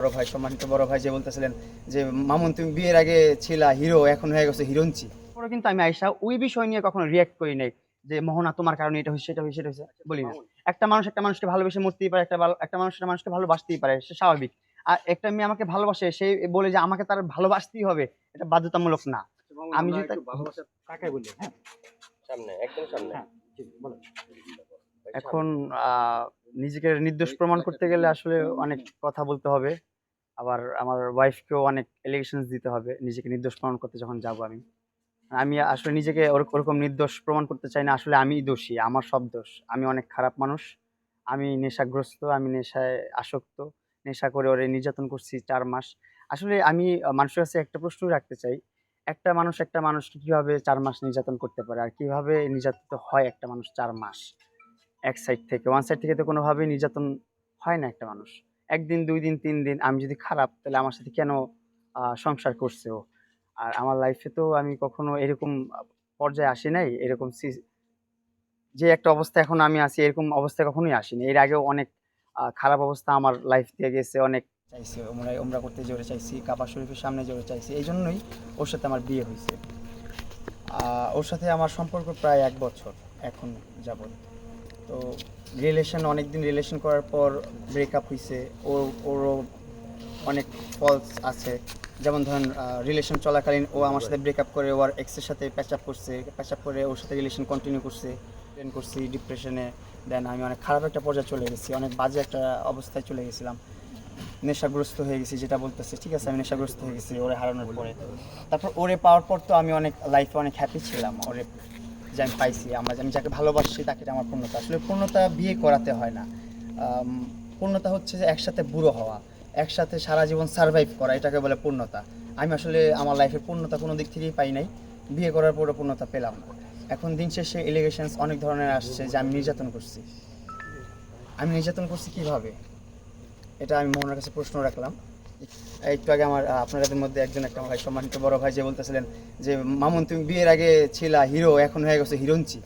বড় ভাই, সম্মানিত বড় ভাই যে বলতেছিলেন যে মামুন তুমি বিয়ের আগে ছিলা হিরো, এখন হয়ে গেছো হিরোইনচি। পরে কিন্তু আমি আইসা ওই বিষয় নিয়ে কখনো রিঅ্যাক্ট করি নাই যে মোহনা তোমার কারণে এটা হয়েছে সেটা হয়েছে সেটা হয়েছে বলি না। একটা মানুষ একটা মানুষকে ভালোবেসে মরতেই পারে, একটা মানুষ একটা মানুষকে ভালোবাসতেই পারে, সে স্বাভাবিক। আর একটা মেয়ে আমাকে ভালোবাসে, সে বলে যে আমাকে তার ভালোবাসতেই হবে, এটা বাধ্যতামূলক না। আমি যদি তাকাই বলি, হ্যাঁ, সামনে, একদম সামনে। হ্যাঁ, জি, বলো। এখন নিজেকে নির্দোষ প্রমাণ করতে গেলে আসলে অনেক কথা বলতে হবে। আবার আমার ওয়াইফকেও অনেক এলিগেশনস দিতে হবে নিজেকে নির্দোষ প্রমাণ করতে যখন যাবো আমি। আমি আসলে নিজেকে ওরকম নির্দোষ প্রমাণ করতে চাই না। আসলে আমিই দোষী। আমার সব দোষ। আমি অনেক খারাপ মানুষ। আমি নেশাগ্রস্ত, আমি নেশায় আসক্ত। নেশা করে ওরে নির্যাতন করছি ৪ মাস। আসলে আমি মানুষের কাছে একটা প্রশ্নই রাখতে চাই। একটা মানুষকে কিভাবে ৪ মাস নির্যাতন করতে পারে? আর কিভাবে নির্যাতিত হয় একটা মানুষ ৪ মাস? এক সাইড থেকে, ওয়ান সাইড থেকে তো কোনোভাবেই নির্যাতন হয় না একটা মানুষ। ১ দিন, ২ দিন, ৩ দিন আমি যদি খারাপ তাহলে আমার সাথে কেন সংসার করছে ও? আর আমার লাইফে তো আমি কখনো এরকম পর্যায়ে আসি নাই। এরকম যে একটা অবস্থায় এখন আমি আছি এরকম অবস্থায় কখনোই আসিনি। এর আগেও অনেক খারাপ অবস্থা আমার লাইফ দিয়ে গেছে। অনেক চাইছি উমরা করতে যেতে চাইছি, কাবা শরীফের সামনে যেতে চাইছি। এইজন্যই ওর সাথে আমার বিয়ে হইছে। ওর সাথে আমার সম্পর্ক প্রায় ১ বছর এখন যাবৎ। তো অনেকদিন রিলেশন করার পর ব্রেকআপ হইছে। ওরও অনেক ফলস আছে। যেমন ধরেন রিলেশন চলাকালীন ও আমার সাথে ব্রেকআপ করে ওর এক্সের সাথে প্যাচ আপ করে ওর সাথে রিলেশন কন্টিনিউ করছে। করছি ডিপ্রেশনে। দেন আমি অনেক খারাপ একটা পর্যায়ে চলে গেছি। অনেক বাজে একটা অবস্থায় চলে গেছিলাম। নেশাগ্রস্ত হয়ে গেছি যেটা বলতেছে, ঠিক আছে আমি নেশাগ্রস্ত হয়ে গেছি ওরে হারানোর পরে। তারপর ওরে পাওয়ার পর তো আমি অনেক লাইফে অনেক হ্যাপি ছিলাম। ওরে যে আমি পাইছি, আমি যাকে ভালোবাসি তাকে, এটা আমার পূর্ণতা। আসলে পূর্ণতা বিয়ে করাতে হয় না। পূর্ণতা হচ্ছে যে একসাথে বুড়ো হওয়া, একসাথে সারা জীবন সার্ভাইভ করা, এটাকে বলে পূর্ণতা। আমি আসলে আমার লাইফে পূর্ণতা কোনো দিক থেকেই পাই নাই। বিয়ে করার পরও পূর্ণতা পেলাম না। এখন দিন শেষে এলিগেশনস অনেক ধরনের আসছে যে আমি নির্যাতন করছি। আমি নির্যাতন করছি কিভাবে? এটা আমি মোহনার কাছে প্রশ্ন রাখলাম। একটু আগে আপনাদের মধ্যে একজন একটা ভাই, সম্মানিত বড় ভাই যে বলতেছিলেন যে মামুন তুমি বিয়ের আগে ছিলা হিরো, এখন হয়ে গেছো হিরোইনচি।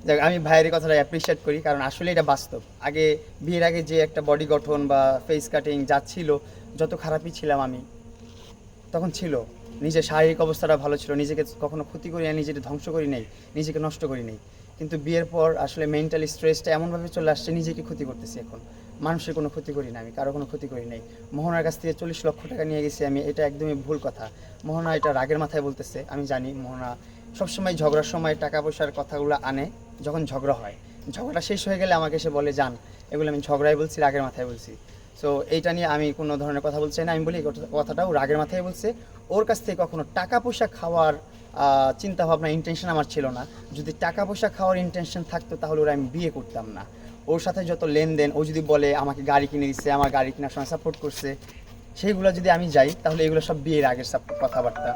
যাক, আমি ভাইয়ের কথাটা অ্যাপ্রিশিয়েট করি, কারণ আসলে এটা বাস্তব। আগে বিয়ের আগে যে একটা বডি গঠন বা ফেস কাটিং যা ছিল, যত খারাপই ছিলাম আমি তখন ছিল। নিজের শারীরিক অবস্থাটা ভালো ছিল, নিজেকে কখনো ক্ষতি করি নাই, নিজেকে ধ্বংস করি নাই, নিজেকে নষ্ট করি নাই। কিন্তু বিয়ের পর আসলে মেন্টালি স্ট্রেসটা এমনভাবে চলে আসছে, নিজেকে ক্ষতি করতেছি এখন। মানুষের কোনো ক্ষতি করি না আমি, কারো কোনো ক্ষতি করি নাই। মোহনার কাছ থেকে ৪০ লক্ষ টাকা নিয়ে গেছি আমি, এটা একদমই ভুল কথা। মোহনা এটা রাগের মাথায় বলতেছে, আমি জানি। মোহনা সবসময় ঝগড়ার সময় টাকা পয়সার কথাগুলো আনে যখন ঝগড়া হয়। ঝগড়া শেষ হয়ে গেলে আমাকে এসে বলে যান, এগুলো আমি ঝগড়াই বলছি, রাগের মাথায় বলছি। সো এইটা নিয়ে আমি কোনো ধরনের কথা বলছি না। আমি বলি কথাটাও রাগের মাথায় বলছে। ওর কাছ থেকে কখনো টাকা পয়সা খাওয়ার চিন্তা ভাবনা, ইন্টেনশন আমার ছিল না। যদি টাকা পয়সা খাওয়ার ইন্টেনশন থাকতো তাহলে ওরা আমি বিয়ে করতাম না। ওর সাথে যত লেনদেন, ও যদি বলে আমাকে গাড়ি কিনে দিচ্ছে, আমার গাড়ি কেনার সময় সাপোর্ট করছে, সেইগুলো যদি আমি যাই তাহলে এগুলো সব বিয়ের আগের কথাবার্তা।